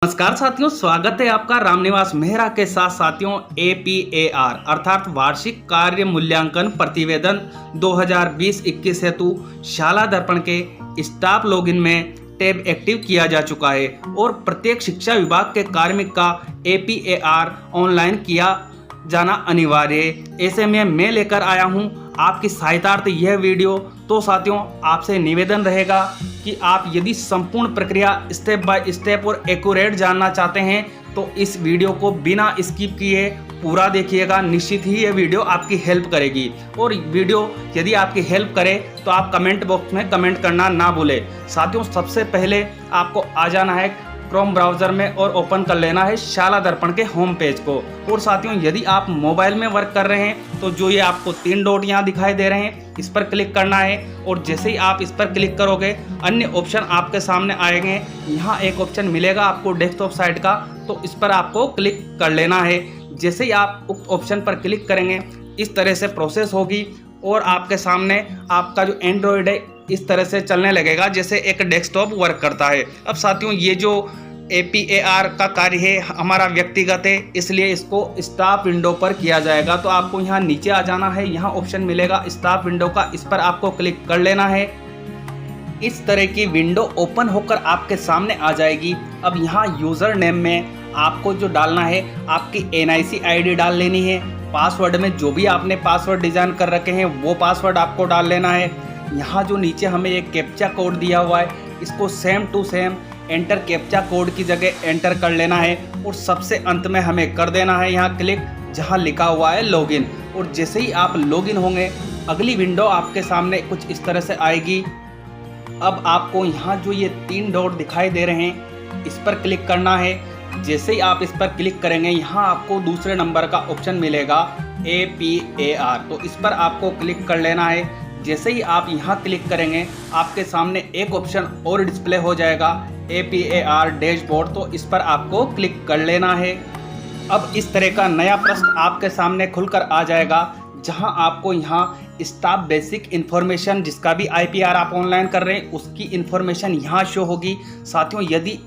नमस्कार साथियों, स्वागत है आपका रामनिवास मेहरा के साथ। साथियों, APAR अर्थात वार्षिक कार्य मूल्यांकन प्रतिवेदन 2020-21 हेतु शाला दर्पण के स्टाफ लॉगिन में टैब एक्टिव किया जा चुका है और प्रत्येक शिक्षा विभाग के कार्मिक का APAR ऑनलाइन किया जाना अनिवार्य है। ऐसे में मैं लेकर आया हूं आपकी सहायतार्थ यह वीडियो। तो साथियों, आपसे निवेदन रहेगा कि आप यदि संपूर्ण प्रक्रिया स्टेप बाय स्टेप और एक्यूरेट जानना चाहते हैं तो इस वीडियो को बिना स्किप किए पूरा देखिएगा। निश्चित ही ये वीडियो आपकी हेल्प करेगी। और वीडियो यदि आपकी हेल्प करे तो आप कमेंट बॉक्स में कमेंट करना ना भूलें। साथियों, सबसे पहले आपको आ जाना है क्रोम ब्राउज़र में और ओपन कर लेना है शाला दर्पण के होम पेज को। और साथियों, यदि आप मोबाइल में वर्क कर रहे हैं तो जो ये आपको 3 डॉट यहाँ दिखाई दे रहे हैं, इस पर क्लिक करना है। और जैसे ही आप इस पर क्लिक करोगे अन्य ऑप्शन आपके सामने आएंगे। यहाँ एक ऑप्शन मिलेगा आपको डेस्कटॉप साइट का, तो इस पर आपको क्लिक कर लेना है। जैसे ही आप उस ऑप्शन पर क्लिक करेंगे इस तरह से प्रोसेस होगी और आपके सामने आपका जो एंड्रॉयड है इस तरह से चलने लगेगा जैसे एक डेस्कटॉप वर्क करता है। अब साथियों, ये जो APAR का कार्य है हमारा व्यक्तिगत है, इसलिए इसको स्टाफ विंडो पर किया जाएगा। तो आपको यहाँ नीचे आ जाना है, यहाँ ऑप्शन मिलेगा स्टाफ विंडो का, इस पर आपको क्लिक कर लेना है। इस तरह की विंडो ओपन होकर आपके सामने आ जाएगी। अब यहाँ यूज़र नेम में आपको जो डालना है आपकी NIC ID डाल लेनी है। पासवर्ड में जो भी आपने पासवर्ड डिज़ाइन कर रखे हैं वो पासवर्ड आपको डाल लेना है। यहाँ जो नीचे हमें एक कैप्चा कोड दिया हुआ है इसको same to same enter captcha code की जगह एंटर कर लेना है। और सबसे अंत में हमें कर देना है यहाँ क्लिक जहाँ लिखा हुआ है लॉगिन। और जैसे ही आप लॉगिन होंगे अगली विंडो आपके सामने कुछ इस तरह से आएगी। अब आपको यहाँ जो ये 3 डॉट दिखाई दे रहे हैं इस पर क्लिक करना है। जैसे ही आप इस पर क्लिक करेंगे यहाँ आपको दूसरे नंबर का ऑप्शन मिलेगा APAR, तो इस पर आपको क्लिक कर लेना है। जैसे ही आप यहाँ क्लिक करेंगे आपके सामने एक ऑप्शन और डिस्प्ले हो जाएगा APAR डैशबोर्ड, तो इस पर आपको क्लिक कर लेना है। अब इस तरह का नया पृष्ठ आपके सामने खुलकर आ जाएगा जहां आपको यहाँ स्टाफ बेसिक इन्फॉर्मेशन, जिसका भी IPR आप ऑनलाइन कर रहे हैं उसकी इन्फॉर्मेशन यहाँ शो होगी। साथियों, यदि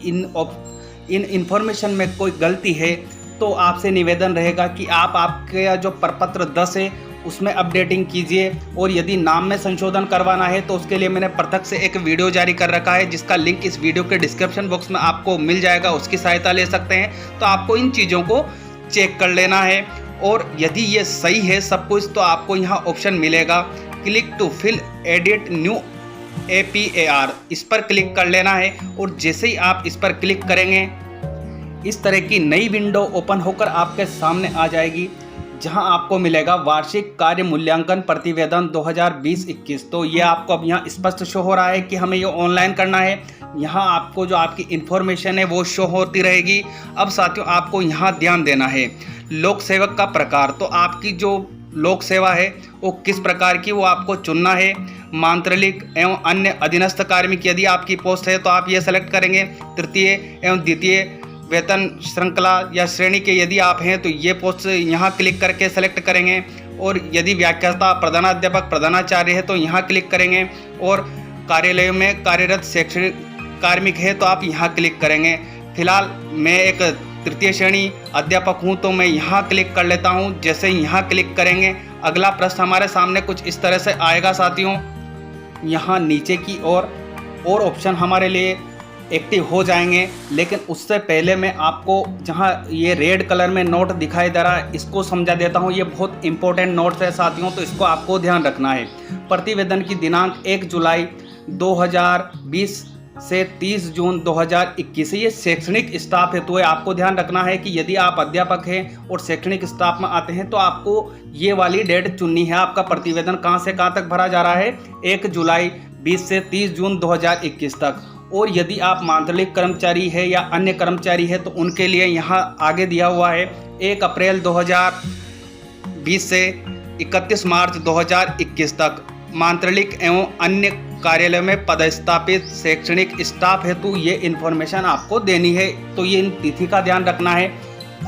इन इन्फॉर्मेशन में कोई गलती है तो आपसे निवेदन रहेगा कि आप आपके जो प्रपत्र 10 है उसमें अपडेटिंग कीजिए। और यदि नाम में संशोधन करवाना है तो उसके लिए मैंने पृथक से एक वीडियो जारी कर रखा है जिसका लिंक इस वीडियो के डिस्क्रिप्शन बॉक्स में आपको मिल जाएगा, उसकी सहायता ले सकते हैं। तो आपको इन चीज़ों को चेक कर लेना है। और यदि ये सही है सब कुछ तो आपको यहाँ ऑप्शन मिलेगा click to fill edit new APAR, इस पर क्लिक कर लेना है। और जैसे ही आप इस पर क्लिक करेंगे इस तरह की नई विंडो ओपन होकर आपके सामने आ जाएगी जहां आपको मिलेगा वार्षिक कार्य मूल्यांकन प्रतिवेदन 2020-21। तो ये आपको अब यहाँ स्पष्ट शो हो रहा है कि हमें ये ऑनलाइन करना है। यहाँ आपको जो आपकी इन्फॉर्मेशन है वो शो होती रहेगी। अब साथियों, आपको यहाँ ध्यान देना है लोक सेवक का प्रकार। तो आपकी जो लोक सेवा है वो किस प्रकार की वो आपको चुनना है। मांत्रिक एवं अन्य अधीनस्थ कार्मिक यदि आपकी पोस्ट है तो आप ये सेलेक्ट करेंगे। तृतीय एवं द्वितीय वेतन श्रृंखला या श्रेणी के यदि आप हैं तो ये पोस्ट यहाँ क्लिक करके सेलेक्ट करेंगे। और यदि व्याख्याता, प्रधानाध्यापक, प्रधानाचार्य है तो यहाँ क्लिक करेंगे। और कार्यालयों में कार्यरत शैक्षणिक कार्मिक है तो आप यहाँ क्लिक करेंगे। फिलहाल मैं एक तृतीय श्रेणी अध्यापक हूँ तो मैं यहाँ क्लिक कर लेता हूँ। जैसे यहाँ क्लिक करेंगे अगला प्रश्न हमारे सामने कुछ इस तरह से आएगा। साथियों, यहाँ नीचे की और ऑप्शन हमारे लिए एक्टिव हो जाएंगे, लेकिन उससे पहले मैं आपको जहां ये रेड कलर में नोट दिखाई दे रहा है इसको समझा देता हूं। ये बहुत इंपॉर्टेंट नोट्स है साथियों, तो इसको आपको ध्यान रखना है। प्रतिवेदन की दिनांक 1 जुलाई 2020 से 30 जून 2021 ये शैक्षणिक स्टाफ हेतु है। आपको ध्यान रखना है कि यदि आप अध्यापक हैं और शैक्षणिक स्टाफ में आते हैं तो आपको ये वाली डेट चुननी है। आपका प्रतिवेदन कहाँ से कहाँ तक भरा जा रहा है, 1 जुलाई 20 से 30 जून 2021 तक। और यदि आप मांत्रिक कर्मचारी है या अन्य कर्मचारी है तो उनके लिए यहाँ आगे दिया हुआ है 1 अप्रैल 2020 से 31 मार्च 2021 तक। मांत्रिक एवं अन्य कार्यालय में पदस्थापित शैक्षणिक स्टाफ हेतु ये इन्फॉर्मेशन आपको देनी है। तो ये इन तिथि का ध्यान रखना है।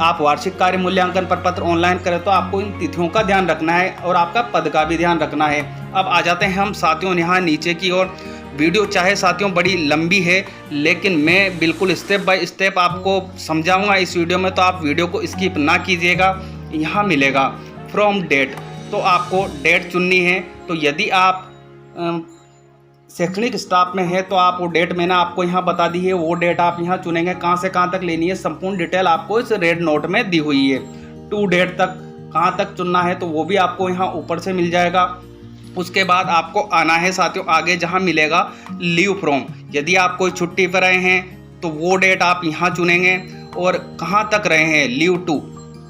आप वार्षिक कार्य मूल्यांकन प्रपत्र ऑनलाइन करें तो आपको इन तिथियों का ध्यान रखना है और आपका पद का भी ध्यान रखना है। अब आ जाते हैं हम साथियों यहाँ नीचे की ओर वीडियो चाहे साथियों बड़ी लंबी है, लेकिन मैं बिल्कुल स्टेप बाय स्टेप आपको समझाऊंगा इस वीडियो में, तो आप वीडियो को स्किप ना कीजिएगा। यहाँ मिलेगा फ्रॉम डेट, तो आपको डेट चुननी है। तो यदि आप शैक्षणिक स्टाफ में है तो आप वो डेट मैंने आपको यहाँ बता दी है, वो डेट आप यहाँ चुनेंगे। कहाँ से कहाँ तक लेनी है संपूर्ण डिटेल आपको इस रेड नोट में दी हुई है। टू डेट तक कहाँ तक चुनना है तो वो भी आपको यहाँ ऊपर से मिल जाएगा। उसके बाद आपको आना है साथियों आगे, जहाँ मिलेगा लीव फ्रॉम। यदि आप कोई छुट्टी पर रहे हैं तो वो डेट आप यहाँ चुनेंगे, और कहाँ तक रहे हैं लीव टू,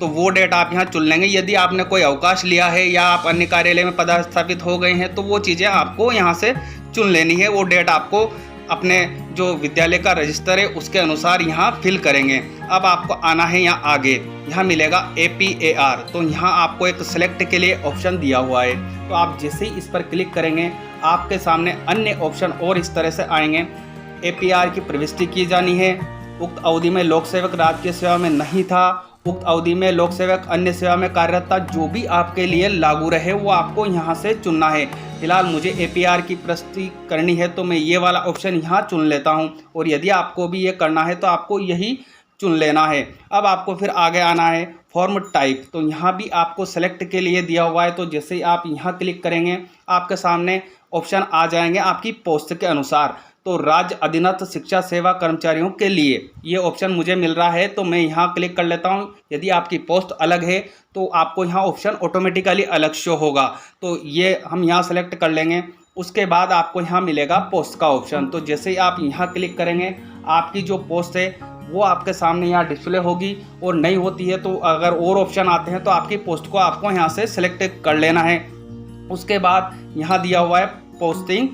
तो वो डेट आप यहाँ चुन लेंगे। यदि आपने कोई अवकाश लिया है या आप अन्य कार्यालय में पदस्थापित हो गए हैं तो वो चीज़ें आपको यहाँ से चुन लेनी है। वो डेट आपको अपने जो विद्यालय का रजिस्टर है उसके अनुसार यहाँ फिल करेंगे। अब आपको आना है यहाँ आगे, यहाँ मिलेगा APAR। तो यहाँ आपको एक सेलेक्ट के लिए ऑप्शन दिया हुआ है, तो आप जैसे ही इस पर क्लिक करेंगे आपके सामने अन्य ऑप्शन और इस तरह से आएंगे। APAR की प्रविष्टि की जानी है। उक्त अवधि में लोक सेवक राजकीय सेवा में नहीं था, उक्त अवधि में लोक सेवक अन्य सेवा में कार्यरत था, जो भी आपके लिए लागू रहे वो आपको यहाँ से चुनना है। फिलहाल मुझे APAR की प्रविष्टि करनी है तो मैं ये वाला ऑप्शन यहाँ चुन लेता हूँ, और यदि आपको भी ये करना है तो आपको यही चुन लेना है। अब आपको फिर आगे आना है फॉर्म टाइप, तो यहाँ भी आपको सेलेक्ट के लिए दिया हुआ है। तो जैसे ही आप यहाँ क्लिक करेंगे आपके सामने ऑप्शन आ जाएंगे आपकी पोस्ट के अनुसार। तो राज्य अधीनस्थ शिक्षा सेवा कर्मचारियों के लिए ये ऑप्शन मुझे मिल रहा है, तो मैं यहाँ क्लिक कर लेता हूँ। यदि आपकी पोस्ट अलग है तो आपको यहाँ ऑप्शन ऑटोमेटिकली अलग शो होगा, तो ये हम यहाँ सेलेक्ट कर लेंगे। उसके बाद आपको यहाँ मिलेगा पोस्ट का ऑप्शन, तो जैसे ही आप यहाँ क्लिक करेंगे आपकी जो पोस्ट है वो आपके सामने यहाँ डिस्प्ले होगी, और नहीं होती है तो अगर और ऑप्शन आते हैं तो आपकी पोस्ट को आपको यहाँ से सेलेक्ट कर लेना है। उसके बाद यहाँ दिया हुआ है पोस्टिंग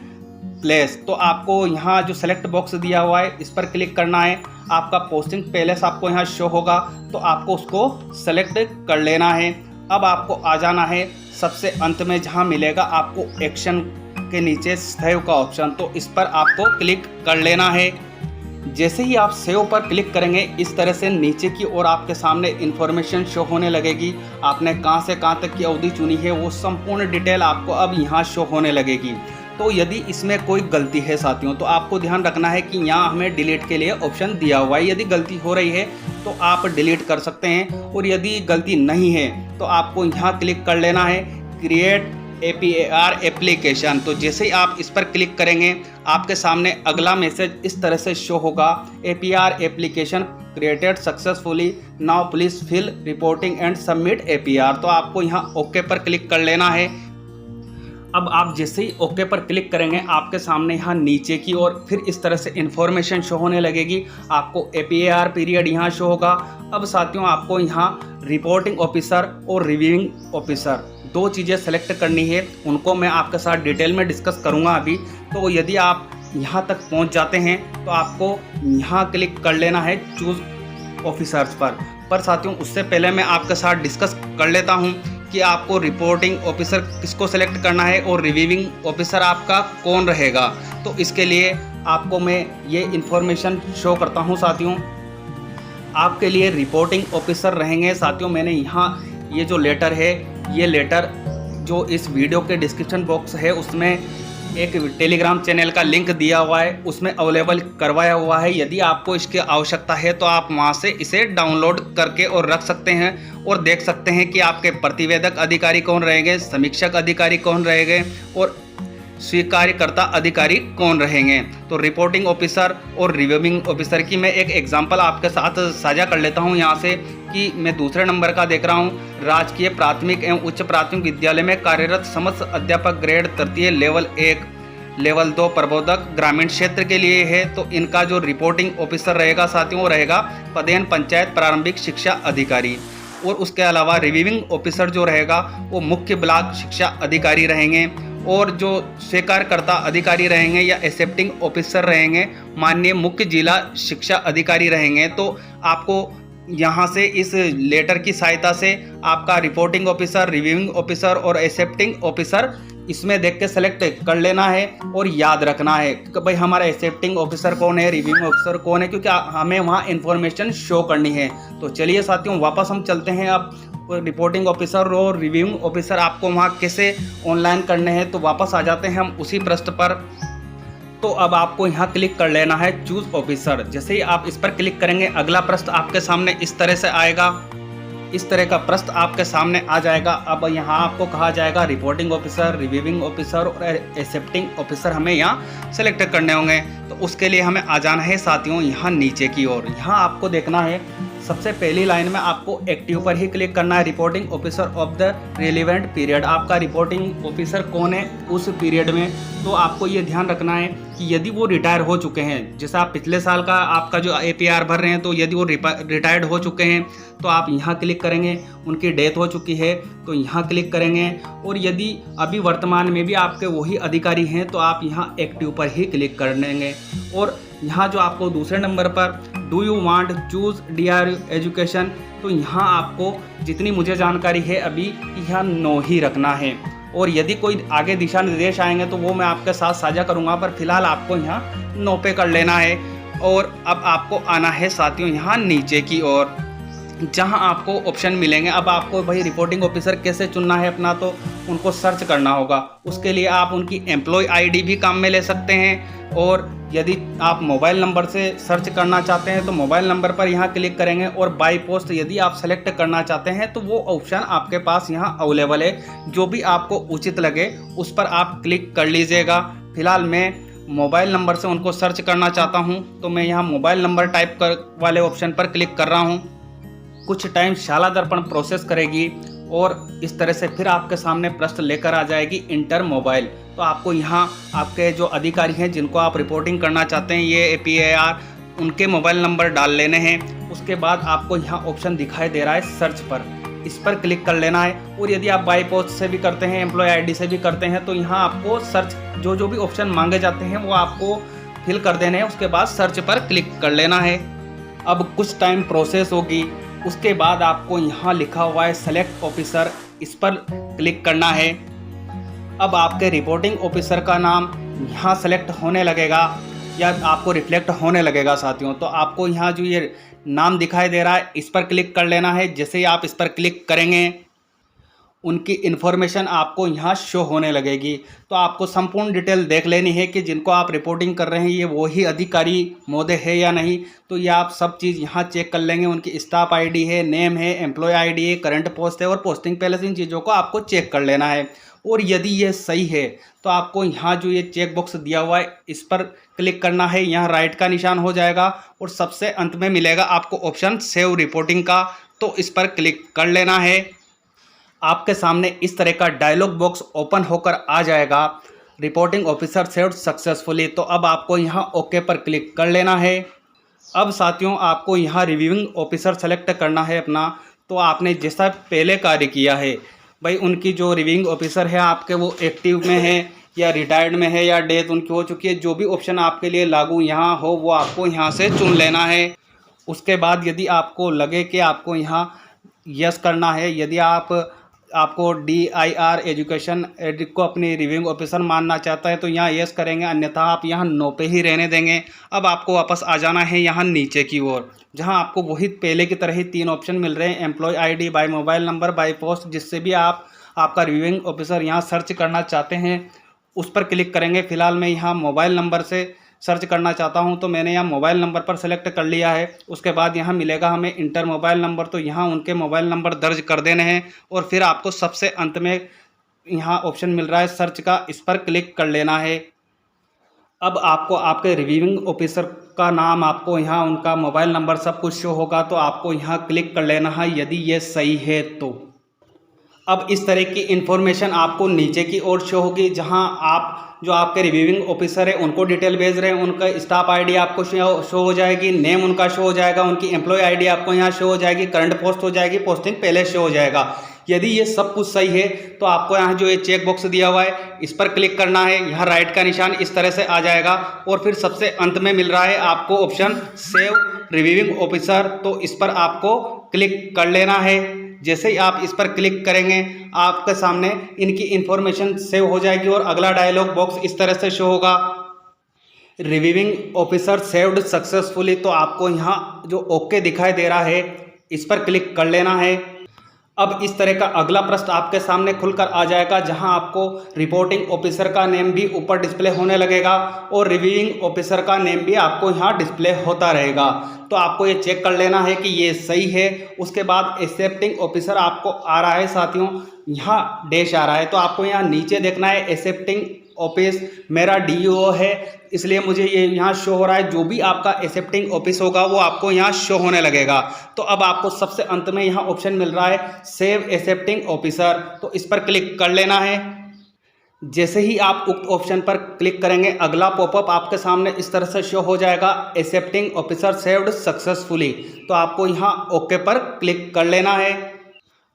प्लेस, तो आपको यहाँ जो सेलेक्ट बॉक्स दिया हुआ है इस पर क्लिक करना है। आपका पोस्टिंग प्लेस आपको यहाँ शो होगा, तो आपको उसको सेलेक्ट कर लेना है। अब आपको आ जाना है सबसे अंत में, जहाँ मिलेगा आपको एक्शन के नीचे सेव का ऑप्शन, तो इस पर आपको क्लिक कर लेना है। जैसे ही आप सेव पर क्लिक करेंगे इस तरह से नीचे की ओर आपके सामने इन्फॉर्मेशन शो होने लगेगी। आपने कहां से कहां तक की अवधि चुनी है वो संपूर्ण डिटेल आपको अब यहां शो होने लगेगी। तो यदि इसमें कोई गलती है साथियों तो आपको ध्यान रखना है कि यहाँ हमें डिलीट के लिए ऑप्शन दिया हुआ है। यदि गलती हो रही है तो आप डिलीट कर सकते हैं, और यदि गलती नहीं है तो आपको यहाँ क्लिक कर लेना है क्रिएट APAR एप्लीकेशन। तो जैसे ही आप इस पर क्लिक करेंगे आपके सामने अगला मैसेज इस तरह से शो होगा, APAR application created successfully, now please fill reporting and submit APAR। तो आपको यहाँ ओके पर क्लिक कर लेना है। अब आप जैसे ही ओके पर क्लिक करेंगे आपके सामने यहाँ नीचे की ओर फिर इस तरह से इन्फॉर्मेशन शो होने लगेगी। आपको APAR पीरियड यहाँ शो होगा। अब साथियों आपको यहाँ रिपोर्टिंग ऑफिसर और रिव्यूइंग ऑफिसर दो चीज़ें सेलेक्ट करनी है, उनको मैं आपके साथ डिटेल में डिस्कस करूँगा अभी। तो यदि आप यहाँ तक पहुँच जाते हैं तो आपको यहाँ क्लिक कर लेना है चूज़ ऑफिसर्स पर साथियों उससे पहले मैं आपके साथ डिस्कस कर लेता हूँ कि आपको रिपोर्टिंग ऑफिसर किसको सेलेक्ट करना है और रिव्यूइंग ऑफिसर आपका कौन रहेगा। तो इसके लिए आपको मैं ये इन्फॉर्मेशन शो करता हूँ साथियों। आपके लिए रिपोर्टिंग ऑफिसर रहेंगे साथियों। मैंने यहाँ ये जो लेटर है, ये लेटर जो इस वीडियो के डिस्क्रिप्शन बॉक्स है उसमें एक टेलीग्राम चैनल का लिंक दिया हुआ है, उसमें अवेलेबल करवाया हुआ है। यदि आपको इसकी आवश्यकता है तो आप वहां से इसे डाउनलोड करके और रख सकते हैं और देख सकते हैं कि आपके प्रतिवेदक अधिकारी कौन रहेंगे, समीक्षक अधिकारी कौन रहेंगे और स्वीकारकर्ता अधिकारी कौन रहेंगे। तो रिपोर्टिंग ऑफिसर और रिव्यूइंग ऑफिसर की मैं एक एग्जांपल आपके साथ साझा कर लेता हूं यहाँ से कि मैं दूसरे नंबर का देख रहा हूँ। राजकीय प्राथमिक एवं उच्च प्राथमिक विद्यालय में कार्यरत समस्त अध्यापक ग्रेड तृतीय लेवल 1 लेवल 2 प्रबोधक ग्रामीण क्षेत्र के लिए है। तो इनका जो रिपोर्टिंग ऑफिसर रहेगा साथियों वो रहेगा पदेन पंचायत प्रारंभिक शिक्षा अधिकारी। और उसके अलावा रिव्यूइंग ऑफिसर जो रहेगा वो मुख्य ब्लॉक शिक्षा अधिकारी रहेंगे, और जो स्वीकारकर्ता अधिकारी रहेंगे या एक्सेप्टिंग ऑफिसर रहेंगे माननीय मुख्य जिला शिक्षा अधिकारी रहेंगे। तो आपको यहाँ से इस लेटर की सहायता से आपका रिपोर्टिंग ऑफिसर, रिव्यूइंग ऑफिसर और एक्सेप्टिंग ऑफिसर इसमें देख के सेलेक्ट कर लेना है और याद रखना है कि भाई हमारा एक्सेप्टिंग ऑफिसर कौन है, रिव्यूइंग ऑफिसर कौन है, क्योंकि हमें वहाँ इन्फॉर्मेशन शो करनी है। तो चलिए साथियों वापस हम चलते हैं। अब रिपोर्टिंग ऑफिसर और रिव्यूइंग ऑफिसर आपको वहाँ कैसे ऑनलाइन करने हैं, तो वापस आ जाते हैं हम उसी पृष्ठ पर। तो अब आपको यहाँ क्लिक कर लेना है चूज ऑफिसर। जैसे ही आप इस पर क्लिक करेंगे अगला प्रश्न आपके सामने इस तरह से आएगा। इस तरह का प्रश्न आपके सामने आ जाएगा। अब यहाँ आपको कहा जाएगा रिपोर्टिंग ऑफिसर, रिव्यूइंग ऑफिसर और एक्सेप्टिंग ऑफिसर हमें यहाँ सेलेक्ट करने होंगे। तो उसके लिए हमें आ जाना है साथियों यहाँ नीचे की ओर। यहाँ आपको देखना है सबसे पहली लाइन में आपको एक्टिव पर ही क्लिक करना है, reporting officer of the relevant period. आपका रिपोर्टिंग ऑफिसर कौन है उस पीरियड में, तो आपको ये ध्यान रखना है कि यदि वो रिटायर हो चुके हैं, जैसे आप पिछले साल का आपका जो APR भर रहे हैं, तो यदि वो रिटायर्ड हो चुके हैं तो आप यहाँ क्लिक करेंगे। उनकी डेथ हो चुकी है तो यहाँ क्लिक करेंगे। और यदि अभी वर्तमान में भी आपके वही अधिकारी हैं तो आप यहाँ एक्टिव पर ही क्लिक कर देंगे। और यहाँ जो आपको दूसरे नंबर पर do you want choose DRU education, तो यहाँ आपको जितनी मुझे जानकारी है अभी यहाँ नो ही रखना है। और यदि कोई आगे दिशा निर्देश आएंगे तो वो मैं आपके साथ साझा करूँगा, पर फिलहाल आपको यहाँ नो पे कर लेना है। और अब आपको आना है साथियों यहाँ नीचे की ओर, जहां आपको ऑप्शन मिलेंगे। अब आपको भाई रिपोर्टिंग ऑफिसर कैसे चुनना है अपना, तो उनको सर्च करना होगा। उसके लिए आप उनकी एम्प्लॉय ID भी काम में ले सकते हैं। और यदि आप मोबाइल नंबर से सर्च करना चाहते हैं तो मोबाइल नंबर पर यहाँ क्लिक करेंगे। और बाय पोस्ट यदि आप सेलेक्ट करना चाहते हैं तो वो ऑप्शन आपके पास यहाँ अवेलेबल है। जो भी आपको उचित लगे उस पर आप क्लिक कर लीजिएगा। फिलहाल मैं मोबाइल नंबर से उनको सर्च करना चाहता हूँ तो मैं यहाँ मोबाइल नंबर टाइप कर वाले ऑप्शन पर क्लिक कर रहा हूँ। कुछ टाइम शाला दर्पण प्रोसेस करेगी और इस तरह से फिर आपके सामने प्रश्न लेकर आ जाएगी इंटर मोबाइल। तो आपको यहाँ आपके जो अधिकारी हैं जिनको आप रिपोर्टिंग करना चाहते हैं ये APAR, उनके मोबाइल नंबर डाल लेने हैं। उसके बाद आपको यहाँ ऑप्शन दिखाई दे रहा है सर्च पर, इस पर क्लिक कर लेना है। और यदि आप बाय पोस्ट से भी करते हैं, एम्प्लॉय ID से भी करते हैं, तो यहाँ आपको सर्च जो भी ऑप्शन मांगे जाते हैं वो आपको फिल कर देने हैं। उसके बाद सर्च पर क्लिक कर लेना है। अब कुछ टाइम प्रोसेस होगी। उसके बाद आपको यहाँ लिखा हुआ है सेलेक्ट ऑफिसर, इस पर क्लिक करना है। अब आपके रिपोर्टिंग ऑफिसर का नाम यहाँ सेलेक्ट होने लगेगा या आपको रिफ्लेक्ट होने लगेगा साथियों। तो आपको यहाँ जो ये नाम दिखाई दे रहा है इस पर क्लिक कर लेना है। जैसे ही आप इस पर क्लिक करेंगे उनकी इन्फॉर्मेशन आपको यहाँ शो होने लगेगी। तो आपको संपूर्ण डिटेल देख लेनी है कि जिनको आप रिपोर्टिंग कर रहे हैं ये वही अधिकारी महोदय है या नहीं। तो ये आप सब चीज़ यहाँ चेक कर लेंगे। उनकी स्टाफ ID है, नेम है, एम्प्लॉय ID है, करंट पोस्ट है और पोस्टिंग पैलेस, इन चीज़ों को आपको चेक कर लेना है। और यदि ये सही है तो आपको यहाँ जो ये चेक बॉक्स दिया हुआ है इस पर क्लिक करना है। यहाँ राइट का निशान हो जाएगा और सबसे अंत में मिलेगा आपको ऑप्शन सेव रिपोर्टिंग का, तो इस पर क्लिक कर लेना है। आपके सामने इस तरह का डायलॉग बॉक्स ओपन होकर आ जाएगा, रिपोर्टिंग ऑफिसर सेव्ड सक्सेसफुली। तो अब आपको यहाँ ओके पर क्लिक कर लेना है। अब साथियों आपको यहाँ रिव्यूइंग ऑफिसर सेलेक्ट करना है अपना। तो आपने जैसा पहले कार्य किया है भाई, उनकी जो रिव्यूइंग ऑफिसर है आपके वो एक्टिव में है या रिटायर्ड में है या डेथ उनकी हो चुकी है, जो भी ऑप्शन आपके लिए लागू यहाँ हो वो आपको यहाँ से चुन लेना है। उसके बाद यदि आपको लगे कि आपको यहाँ यस करना है, यदि आपको DIR एजुकेशन को अपनी रिव्यूइंग ऑफिसर मानना चाहता है तो यहाँ यस करेंगे, अन्यथा आप यहाँ नो पे ही रहने देंगे। अब आपको वापस आ जाना है यहाँ नीचे की ओर, जहाँ आपको वही पहले की तरह ही 3 ऑप्शन मिल रहे हैं, employee ID, by mobile number, by post. जिससे भी आपका रिव्यूइंग ऑफिसर यहाँ सर्च करना चाहते हैं उस पर क्लिक करेंगे। फिलहाल मैं यहाँ मोबाइल नंबर से सर्च करना चाहता हूं तो मैंने यहाँ मोबाइल नंबर पर सेलेक्ट कर लिया है। उसके बाद यहाँ मिलेगा हमें इंटर मोबाइल नंबर, तो यहाँ उनके मोबाइल नंबर दर्ज कर देने हैं। और फिर आपको सबसे अंत में यहाँ ऑप्शन मिल रहा है सर्च का, इस पर क्लिक कर लेना है। अब आपको आपके रिव्यूइंग ऑफिसर का नाम, आपको यहाँ उनका मोबाइल नंबर सब कुछ शो होगा, तो आपको यहाँ क्लिक कर लेना है यदि ये सही है तो। अब इस तरह की इन्फॉर्मेशन आपको नीचे की ओर शो होगी, जहां आप जो आपके रिव्यूइंग ऑफिसर है उनको डिटेल भेज रहे हैं, उनका स्टाफ ID आपको शो हो जाएगी, नेम उनका शो हो जाएगा, उनकी एम्प्लॉय ID आपको यहाँ शो हो जाएगी, करंट पोस्ट हो जाएगी, पोस्टिंग पहले शो हो जाएगा। यदि ये सब कुछ सही है तो आपको यहाँ जो ये चेक बॉक्स दिया हुआ है इस पर क्लिक करना है। यहाँ राइट का निशान इस तरह से आ जाएगा और फिर सबसे अंत में मिल रहा है आपको ऑप्शन सेव रिव्यूइंग ऑफिसर, तो इस पर आपको क्लिक कर लेना है। जैसे ही आप इस पर क्लिक करेंगे आपके सामने इनकी इन्फॉर्मेशन सेव हो जाएगी और अगला डायलॉग बॉक्स इस तरह से शो होगा, रिव्यूइंग ऑफिसर सेव्ड सक्सेसफुली। तो आपको यहाँ जो ओके दिखाई दे रहा है इस पर क्लिक कर लेना है। अब इस तरह का अगला पृष्ठ आपके सामने खुलकर आ जाएगा, जहां आपको रिपोर्टिंग ऑफिसर का नेम भी ऊपर डिस्प्ले होने लगेगा और रिव्यूइंग ऑफिसर का नेम भी आपको यहाँ डिस्प्ले होता रहेगा। तो आपको ये चेक कर लेना है कि ये सही है। उसके बाद एक्सेप्टिंग ऑफिसर आपको आ रहा है साथियों, यहाँ डैश आ रहा है, तो आपको यहाँ नीचे देखना है एक्सेप्टिंग ऑफिस। मेरा DO है, इसलिए मुझे ये यहाँ शो हो रहा है। जो भी आपका एक्सेप्टिंग ऑफिस होगा वो आपको यहाँ शो होने लगेगा। तो अब आपको सबसे अंत में यहाँ ऑप्शन मिल रहा है सेव एक्सेप्टिंग ऑफिसर, तो इस पर क्लिक कर लेना है। जैसे ही आप उक्त ऑप्शन पर क्लिक करेंगे, अगला पॉपअप आपके सामने इस तरह से शो हो जाएगा, एक्सेप्टिंग ऑफिसर सेव्ड सक्सेसफुली। तो आपको यहाँ ओके पर क्लिक कर लेना है।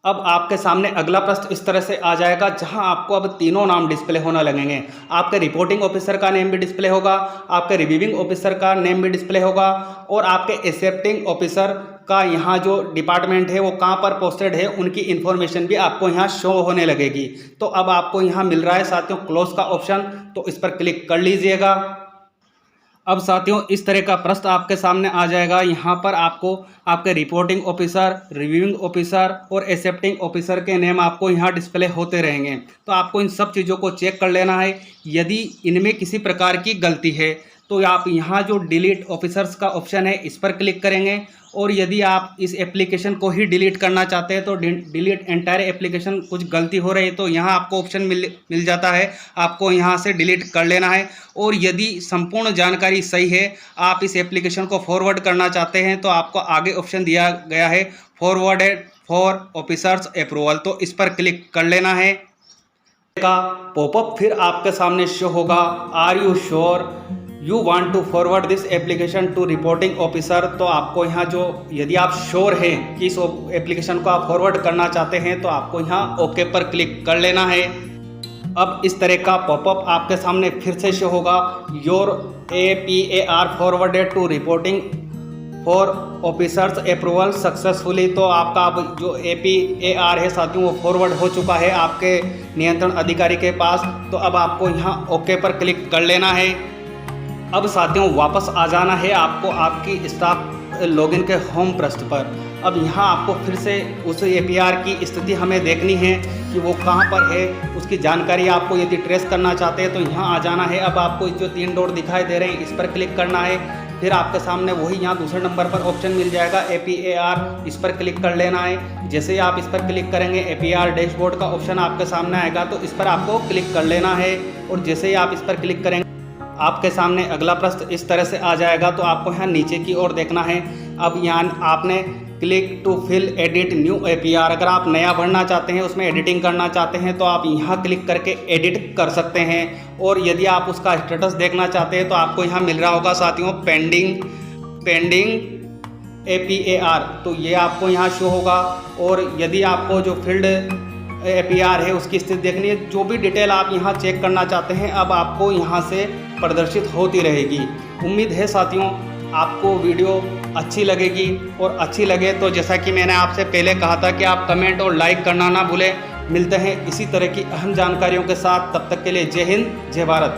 अब आपके सामने अगला पृष्ठ इस तरह से आ जाएगा, जहां आपको अब तीनों नाम डिस्प्ले होने लगेंगे। आपके रिपोर्टिंग ऑफिसर का नेम भी डिस्प्ले होगा, आपके रिव्यूइंग ऑफिसर का नेम भी डिस्प्ले होगा और आपके एक्सेप्टिंग ऑफिसर का यहाँ जो डिपार्टमेंट है वो कहाँ पर पोस्टेड है उनकी इन्फॉर्मेशन भी आपको यहाँ शो होने लगेगी। तो अब आपको यहाँ मिल रहा है साथियों क्लोज का ऑप्शन, तो इस पर क्लिक कर लीजिएगा। अब साथियों इस तरह का पृष्ठ आपके सामने आ जाएगा। यहाँ पर आपको आपके रिपोर्टिंग ऑफिसर, रिव्यूइंग ऑफिसर और एक्सेप्टिंग ऑफिसर के नेम आपको यहाँ डिस्प्ले होते रहेंगे। तो आपको इन सब चीज़ों को चेक कर लेना है। यदि इनमें किसी प्रकार की गलती है तो आप यहाँ जो डिलीट ऑफिसर्स का ऑप्शन है इस पर क्लिक करेंगे, और यदि आप इस एप्लीकेशन को ही डिलीट करना चाहते हैं तो डिलीट एंटायर एप्लीकेशन, कुछ गलती हो रही है तो यहाँ आपको ऑप्शन मिल जाता है, आपको यहाँ से डिलीट कर लेना है। और यदि संपूर्ण जानकारी सही है, आप इस एप्लीकेशन को फॉरवर्ड करना चाहते हैं तो आपको आगे ऑप्शन दिया गया है फॉरवर्डेड फॉर ऑफिसर्स अप्रूवल, तो इस पर क्लिक कर लेना है। का पॉपअप फिर आपके सामने शो होगा, are you sure you want to forward this application to reporting officer. तो आपको यहाँ जो, यदि आप श्योर हैं कि इस एप्लीकेशन को आप फॉरवर्ड करना चाहते हैं तो आपको यहाँ ओके पर क्लिक कर लेना है। अब इस तरह का पॉपअप आपके सामने फिर से शो होगा, your APAR forwarded to reporting for officers approval successfully. तो आपका अब जो APAR है साथियों वो फॉरवर्ड हो चुका है आपके नियंत्रण अधिकारी के पास। तो अब आपको यहाँ ओके पर क्लिक कर लेना है। अब साथियों वापस आ जाना है आपको आपकी स्टाफ लॉगिन के होम पृष्ठ पर। अब यहाँ आपको फिर से उस APR की स्थिति हमें देखनी है कि वो कहाँ पर है, उसकी जानकारी आपको यदि ट्रेस करना चाहते हैं तो यहाँ आ जाना है। अब आपको जो 3 डॉट दिखाई दे रहे हैं इस पर क्लिक करना है। फिर आपके सामने वही यहाँ दूसरे नंबर पर ऑप्शन मिल जाएगा APAR, इस पर क्लिक कर लेना है। जैसे ही आप इस पर क्लिक करेंगे APR डैशबोर्ड का ऑप्शन आपके सामने आएगा, तो इस पर आपको क्लिक कर लेना है। और जैसे ही आप इस पर क्लिक करेंगे आपके सामने अगला पृष्ठ इस तरह से आ जाएगा। तो आपको यहाँ नीचे की ओर देखना है। अब यहाँ आपने click to fill edit new APR, अगर आप नया भरना चाहते हैं, उसमें एडिटिंग करना चाहते हैं तो आप यहाँ क्लिक करके एडिट कर सकते हैं। और यदि आप उसका स्टेटस देखना चाहते हैं तो आपको यहाँ मिल रहा होगा साथियों पेंडिंग APAR, तो ये आपको यहाँ शो होगा। और यदि आपको जो फील्ड APR है उसकी स्थिति देखनी है, जो भी डिटेल आप यहाँ चेक करना चाहते हैं अब आपको यहाँ से प्रदर्शित होती रहेगी। उम्मीद है साथियों आपको वीडियो अच्छी लगेगी, और अच्छी लगे तो जैसा कि मैंने आपसे पहले कहा था कि आप कमेंट और लाइक करना ना भूलें। मिलते हैं इसी तरह की अहम जानकारियों के साथ, तब तक के लिए जय हिंद जय भारत।